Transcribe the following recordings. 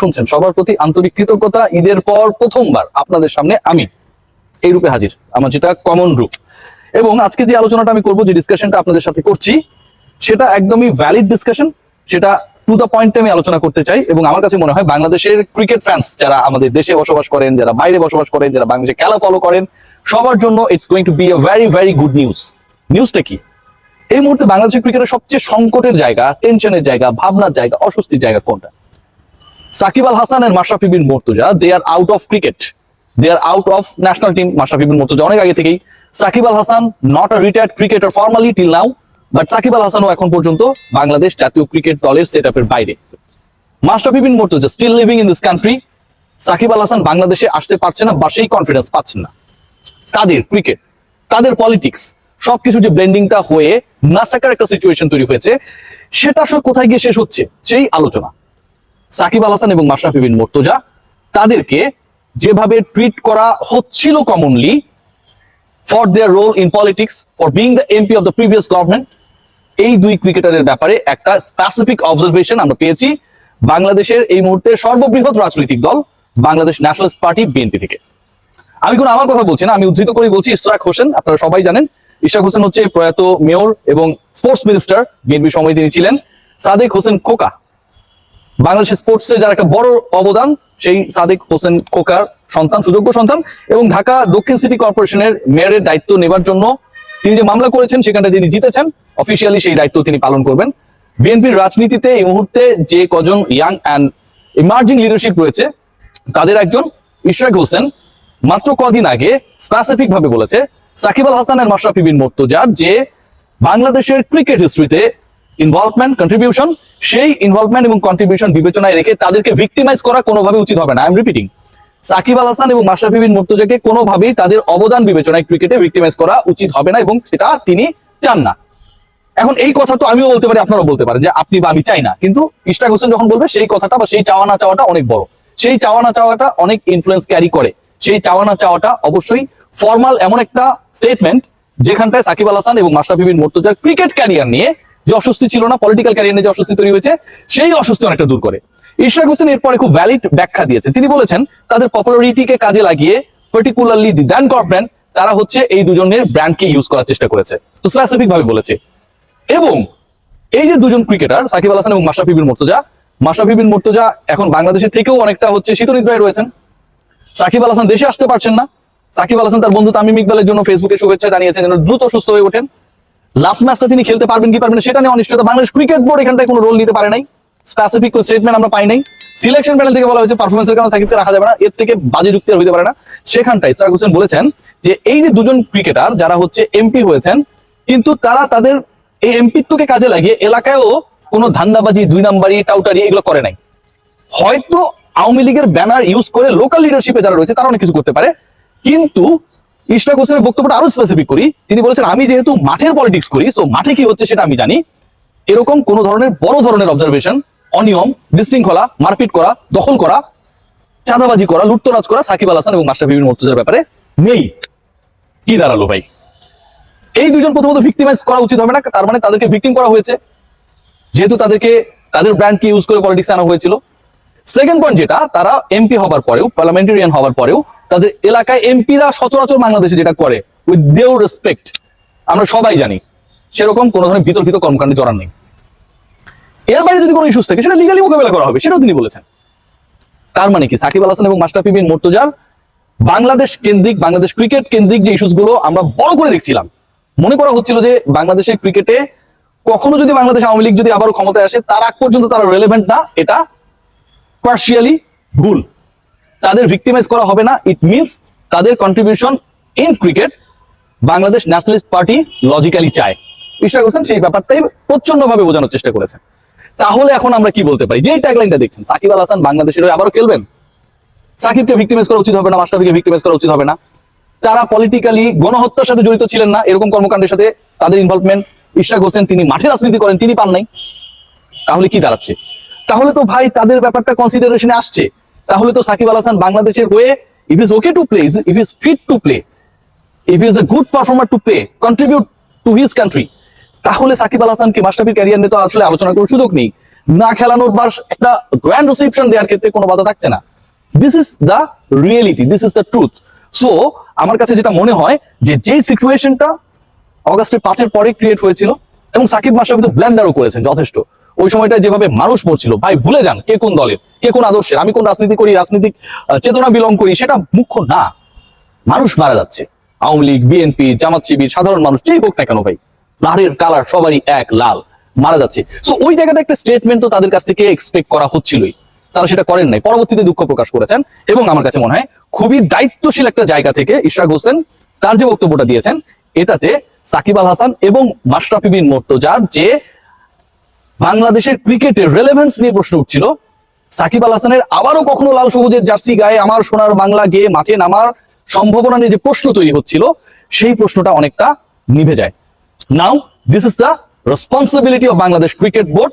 শুনছেন সবার প্রতি আন্তরিক কৃতজ্ঞতা। ঈদের পর প্রথমবার আপনাদের সামনে আমি এই রূপে হাজির, আমার যেটা কমন রূপ। এবং আজকে যে আলোচনাটা আমি করব, যে ডিসকাশনটা আপনাদের সাথে করছি, সেটা একদমই ভ্যালিড ডিসকাশন, সেটা টু দ্য পয়েন্টে আমি আলোচনা করতে চাই। এবং আমার কাছে মনে হয় বাংলাদেশের ক্রিকেট ফ্যান্স যারা আমাদের দেশে বসবাস করেন, যারা বাইরে বসবাস করেন, যারা বাংলাদেশে খেলা ফলো করেন, সবার জন্য it's going to be a very very good news. নিউজটা কি? এই মুহূর্তে বাংলাদেশের ক্রিকেটের সবচেয়ে সংকটের জায়গা, টেনশনের জায়গা, ভাবনার জায়গা, অস্বস্তির জায়গা কোনটা? Shakib Al Hasan and Mashrafe Bin Mortaza, they are out of cricket, they are out of national team. Mashrafe Bin Mortaza অনেক আগে থেকেই, Shakib Al Hasan not a retired cricketer formally till now, but Shakib Al হাসানও এখন পর্যন্ত বাংলাদেশ জাতীয় ক্রিকেট দলের সেটআপের বাইরে। Mashrafe Bin Mortaza still living in this country. Shakib Al Hasan বাংলাদেশে আসতে পারছে না বা সেই কনফিডেন্স পাচ্ছেন না। তাদের ক্রিকেট, তাদের পলিটিক্স, সবকিছু যে ব্লেন্ডিংটা হয়ে নাসাকার একটা সিচুয়েশন তৈরি হয়েছে, সেটা আসলে কোথায় গিয়ে শেষ হচ্ছে সেই আলোচনা। সাকিব আল হাসান এবং মাশরাফি বিন মুর্তজা, তাদেরকে যেভাবে ট্রিট করা হচ্ছিল commonly for their role in politics, for being the MP of the previous government, এই দুই ক্রিকেটারের ব্যাপারে একটা স্পেসিফিক অবজারভেশন আমরা পেয়েছি বাংলাদেশের এই মুহূর্তে সর্ববৃহৎ রাজনৈতিক দল বাংলাদেশ ন্যাশনালিস্ট পার্টি বিএনপি থেকে। আমি কোনো আমার কথা বলছি না, আমি উদ্ধৃত করে বলছি ইশরাক হোসেন। আপনারা সবাই জানেন ইশরাক হোসেন হচ্ছে প্রয়াত মেয়র এবং স্পোর্টস মিনিস্টার, বিএনপি সময় তিনি ছিলেন। সাদেক হোসেন খোকা, বাংলাদেশের স্পোর্টসে যার একটা বড় অবদান, সেই সাদেক হোসেন খোকার সন্তান, সুযোগ্য সন্তান। এবং ঢাকা দক্ষিণ সিটি কর্পোরেশনের মেয়রের দায়িত্ব নেবার জন্য তিনি যে মামলা করেছেন সেখানটা তিনি জিতেছেন, অফিসিয়ালি সেই দায়িত্ব তিনি পালন করবেন। বিএনপির রাজনীতিতে এই মুহূর্তে যে কজন ইয়াং অ্যান্ড ইমার্জিং লিডারশিপ রয়েছে, তাদের একজন ইশরাক হোসেন মাত্র কদিন আগে স্পেসিফিক ভাবে বলেছে সাকিব আল হাসান আর মাশরাফি বিন মুর্তজার যে বাংলাদেশের ক্রিকেট হিস্ট্রিতে ইনভলভমেন্ট, কন্ট্রিবিউশন, সেই ইনভলভমেন্ট এবং কন্ট্রিবিউশন বিবেচনায় রেখে তাদেরকে ভিক্টিমাইজ করা কোনোভাবে উচিত হবে না। I am repeating, Shakib Al Hasan এবং মাশরাফি বিন মুর্তজাকে কোনোভাবেই তাদের অবদান বিবেচনায় ক্রিকেটে ভিক্টিমাইজ করা উচিত হবে না, এবং সেটা তিনি চান না। এখন এই কথা তো আমিও বলতে পারি, আপনারাও বলতে পারেন যে আপনি বা আমি চাই না, কিন্তু ইশরাক হোসেন যখন বলবে সেই কথাটা বা সেই চাওয়া না চাওয়াটা অনেক বড়, সেই চাওয়া না চাওয়াটা অনেক ইনফ্লুয়েন্স ক্যারি করে। সেই চাওয়া না চাওয়াটা অবশ্যই ফর্মাল এমন একটা স্টেটমেন্ট যেখানটায় সাকিব আল হাসান এবং মাশরাফি বিন মুর্তজার ক্রিকেট ক্যারিয়ার নিয়ে যে অস্বস্তি ছিল না, পলিটিক্যাল ক্যারিয়ার নিয়ে যে অস্বস্তি তৈরি হয়েছে, সেই অস্বস্তি অনেকটা দূর করে। ইশরাক হোসেন এরপরে খুব ভ্যালিড ব্যাখ্যা দিয়েছেন। তিনি বলেছেন তাদের পপুলারিটিকে কাজে লাগিয়ে, পার্টিকুলারলি দি দ্যান কর্পোরেট, তারা হচ্ছে এই দুজনের ব্র্যান্ডকে ইউজ করার চেষ্টা করেছে, তো স্পেসিফিক ভাবে বলেছে। এবং এই যে দুজন ক্রিকেটার সাকিব আল হাসান এবং মাশরাফি বিন মুর্তজা, মাশরাফি বিন মুর্তজা এখন বাংলাদেশের থেকেও অনেকটা হচ্ছে শীতনিদ্রায় রয়েছেন। সাকিব আল হাসান দেশে আসতে পারছেন না। সাকিব আল হাসান তার বন্ধু তামিম ইকবালের জন্য ফেসবুকে শুভেচ্ছা জানিয়েছেন যেন দ্রুত সুস্থ হয়ে ওঠেন। লাস্ট ম্যাচটা তিনি খেলতে পারবেন কি পারবেন না সেটা নিয়ে অনিশ্চয়তা। বাংলাদেশ ক্রিকেট বোর্ড এখানটায় কোনো রোল নিতে পারে নাই, স্পেসিফিক কোনো স্টেটমেন্ট আমরা পাই নাই। সিলেকশন প্যানেল থেকে বলা হয়েছে পারফরমেন্সের কারণে সাকিবকে রাখা যাবে না, এর থেকে বাজে যুক্তি আর হইতে পারে না। সেখানটায় ইশরাক হোসেন বলেছেন যে এই যে দুজন ক্রিকেটার যারা হচ্ছে এমপি হয়েছেন, কিন্তু তারা তাদের এই এমপিত্বকে কাজে লাগিয়ে এলাকায়ও কোনো ধান্দাবাজি, দুই নাম্বারি, টাউটারি এগুলো করে নাই। হয়তো আওয়ামী লীগের ব্যানার ইউজ করে লোকাল লিডারশিপে যারা রয়েছে তারা অনেক কিছু করতে পারে, কিন্তু ইশরাক হোসেনের বক্তব্যটা আরো স্পেসিফিক করি। তিনি বলেছেন আমি যেহেতু মাঠের পলিটিক্স করি, সো মাঠে কি হচ্ছে সেটা আমি জানি। এরকম কোন ধরনের বড় ধরনের অবজারভেশন, অনিয়ম, বিশৃঙ্খলা, মারপিট করা, দখল করা, চাঁদাবাজি করা, লুটতরাজ করা সাকিব আল হাসান এবং মাশরাফি বিন মুর্তজার ব্যাপারে নেই। কি দাঁড়ালো ভাই? এই দুজন প্রথমত ভিক্টিমাইজ করা উচিত হবে না, তার মানে তাদেরকে ভিক্টিম করা হয়েছে, যেহেতু তাদেরকে তাদের ব্র্যান্ডকে ইউজ করে পলিটিক্স আনা হয়েছিল। সেকেন্ড পয়েন্ট যেটা, তারা এমপি হবার পরেও, পার্লামেন্টারিয়ান হবার পরেও তাদের এলাকায় এমপিরা সচরাচর বাংলাদেশে যেটা করে উইথ ডিউ রেসপেক্ট, আমরা সবাই জানি, সেরকম কোনো ধরনের বিতর্কিত কর্মকাণ্ডে জড়ান নেই। এর বাইরে যদি কোনো ইস্যুস থাকে সেটা লিগালি মোকাবেলা করা হবে, সেটাও তিনি বলেছেন। তার মানে কি সাকিব আল হাসান এবং মাশরাফি বিন মুর্তজার বাংলাদেশ কেন্দ্রিক, বাংলাদেশ ক্রিকেট কেন্দ্রিক যে ইস্যুস গুলো আমরা বড় করে দেখছিলাম, মনে করা হচ্ছিল যে বাংলাদেশের ক্রিকেটে কখনো যদি বাংলাদেশ আওয়ামী লীগ যদি আবারও ক্ষমতায় আসে তার আগ পর্যন্ত তারা রেলেভেন্ট না, এটা পার্শিয়ালি ভুল। তাদের ভিক্টিমাইজ করা হবে না, ইট মিনস তাদের contribution in cricket Bangladesh nationalist party logically চায়। ইশরাক হোসেন সেই ব্যাপারটাই প্রচন্ড ভাবে বোঝানোর চেষ্টা করেছেন। তাহলে এখন আমরা কি বলতে পারি? যে ট্যাগলাইনটা দেখছেন, সাকিব আল হাসান বাংলাদেশের হয়ে আবারও খেলবেন, সাকিবকে ভিক্টিমাইজ করা উচিত হবে না, মাশরাফিকে ভিক্টিমাইজ করা উচিত হবে না। তারা পলিটিক্যালি গণহত্যার সাথে জড়িত ছিলেন না, এরকম কর্মকাণ্ডের সাথে তাদের ইনভলভমেন্ট ইশরাক হোসেন তিনি মাঠে রাজনীতি করেন, তিনি পান নাই। তাহলে কি দাঁড়াচ্ছে? তাহলে তো ভাই তাদের ব্যাপারটা কনসিডারেশনে আসছে। তাহলে তো সাকিব আল হাসান বাংলাদেশের হয়ে, if is okay to play, if is fit to play, if is a good performer to play, contribute to his country, তাহলে সাকিব আল হাসানকে মাশরাফির ক্যারিয়ার নিয়ে তো আসলে আলোচনা করার সুযোগ নেই। না খেলানোর বা একটা গ্র্যান্ড রিসেপশন দেওয়ার ক্ষেত্রে কোনো বাধা থাকছে না। This is the reality, this is the truth. So আমার কাছে যেটা মনে হয় যে যেই সিচুয়েশনটা অগাস্টের 5-এর পরে ক্রিয়েট হয়েছিল, এবং সাকিব মাশরাফি তো ব্লেন্ডারও করেছেন যথেষ্ট, ওই সময়টা যেভাবে মানুষ মরছিল, ভাই ভুলে যান কে কোন দলের, কে কোন আদর্শের, আমি কোন রাজনীতি করি, রাজনৈতিক চেতনা বিলং করি, সেটা মুখ্য না। মানুষ মারা যাচ্ছে, আওয়ামী লীগ, বিএনপি, জামাত শিবির, সাধারণ মানুষ যেই হোক না কেন ভাই, ব্লাডের কালার সবারই এক, লাল, মারা যাচ্ছে। সো ওই জায়গাটা একটা স্টেটমেন্ট তো তাদের কাছ থেকে এক্সপেক্ট করা হচ্ছিলই, তারা সেটা করেন নাই, পরবর্তীতে দুঃখ প্রকাশ করেছেন। এবং আমার কাছে মনে হয় খুবই দায়িত্বশীল একটা জায়গা থেকে ইশরাক হোসেন তার যে বক্তব্যটা দিয়েছেন, এটাতে সাকিব আল হাসান এবং মাশরাফি বিন মুর্তজার যে বাংলাদেশের ক্রিকেটের রেলেভেন্স নিয়ে প্রশ্ন উঠছিল, সাকিব আল হাসানের আবারও কখনো লাল সবুজের জার্সি গায়ে আমার সোনার বাংলা গেয়ে মাঠে নামার সম্ভাবনা নিয়ে যে প্রশ্ন তৈরি হচ্ছিল, সেই প্রশ্নটা অনেকটা নিভে যায়। Now this is the responsibility of Bangladesh cricket board,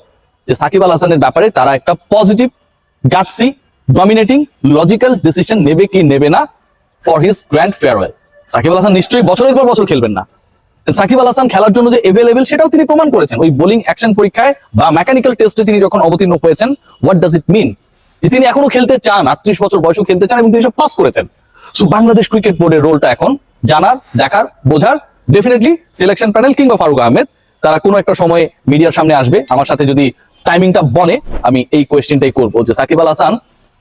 যে সাকিব আল হাসানের ব্যাপারে তারা একটা positive, gutsy, dominating, logical decision নেবে কি নেবে না for his grand farewell. Shakib Al Hasan নিশ্চয়ই বছরের পর বছর খেলবেন না। সাকিব আল হাসান খেলার জন্য যে এভেলেবেল সেটাও তিনি প্রমাণ করেছেন ওই বোলিং অ্যাকশন পরীক্ষায় বা মেকানিক্যাল টেস্টে তিনি যখন অবতীর্ণ হয়েছেন। হোয়াট ডাজ ইট মিন যে তিনি এখনো খেলতে চান, 38 বছর বয়সেও খেলতে চান, এবং তিনি সব পাস করেছেন। সো বাংলাদেশ ক্রিকেট বোর্ডের রোলটা এখন জানার, দেখার, বোঝার। ডেফিনেটলি সিলেকশন প্যানেল কিংবা ফারুক আহমেদ তারা কোনো একটা সময় মিডিয়ার সামনে আসবে, আমার সাথে যদি টাইমিংটা বনে আমি এই কোয়েশ্চেনটাই করবো যে সাকিব আল হাসান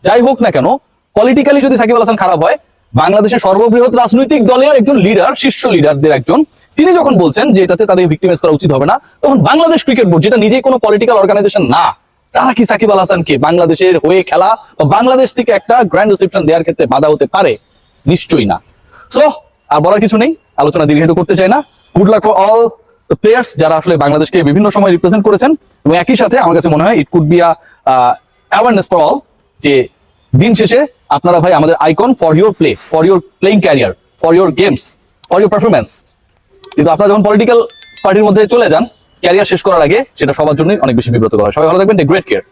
যাই হোক না কেন, পলিটিক্যালি যদি সাকিব আল হাসান খারাপ হয়, বাংলাদেশের সর্ববৃহৎ রাজনৈতিক দলের একজন লিডার, শীর্ষ লিডারদের একজন, তিনি যখন বলছেন যে এটাতে তাদের ভিক্টিমাইজ করা উচিত হবে না, তখন বাংলাদেশ ক্রিকেট বোর্ড যেটা নিজেই কোনো পলিটিক্যাল অর্গানাইজেশন না, তারা কি সাকিব আল হাসানকে বাংলাদেশের হয়ে খেলা বা বাংলাদেশ থেকে একটা গ্র্যান্ড রিসেপশন দেওয়ার ক্ষেত্রে বাধা হতে পারে? নিশ্চয়ই না। সো আর বলার কিছু নেই, আলোচনা দীর্ঘায়িত করতে চাই না। Good luck for all the players যারা আসলে বাংলাদেশকে বিভিন্ন সময় রিপ্রেজেন্ট করেছেন, এবং একই সাথে আমার কাছে মনে হয় it could be awareness for all যে দিন শেষে আপনারা ভাই আমাদের icon for your play, for your playing career, for your games, for your performance. কিন্তু আপনারা যখন পলিটিক্যাল পার্টির মধ্যে চলে যান ক্যারিয়ার শেষ করার আগে, সেটা সবার জন্যই অনেক বেশি বিব্রত করা হয়। সবাই ভালো থাকবেন, টেক গ্রেট কেয়ার।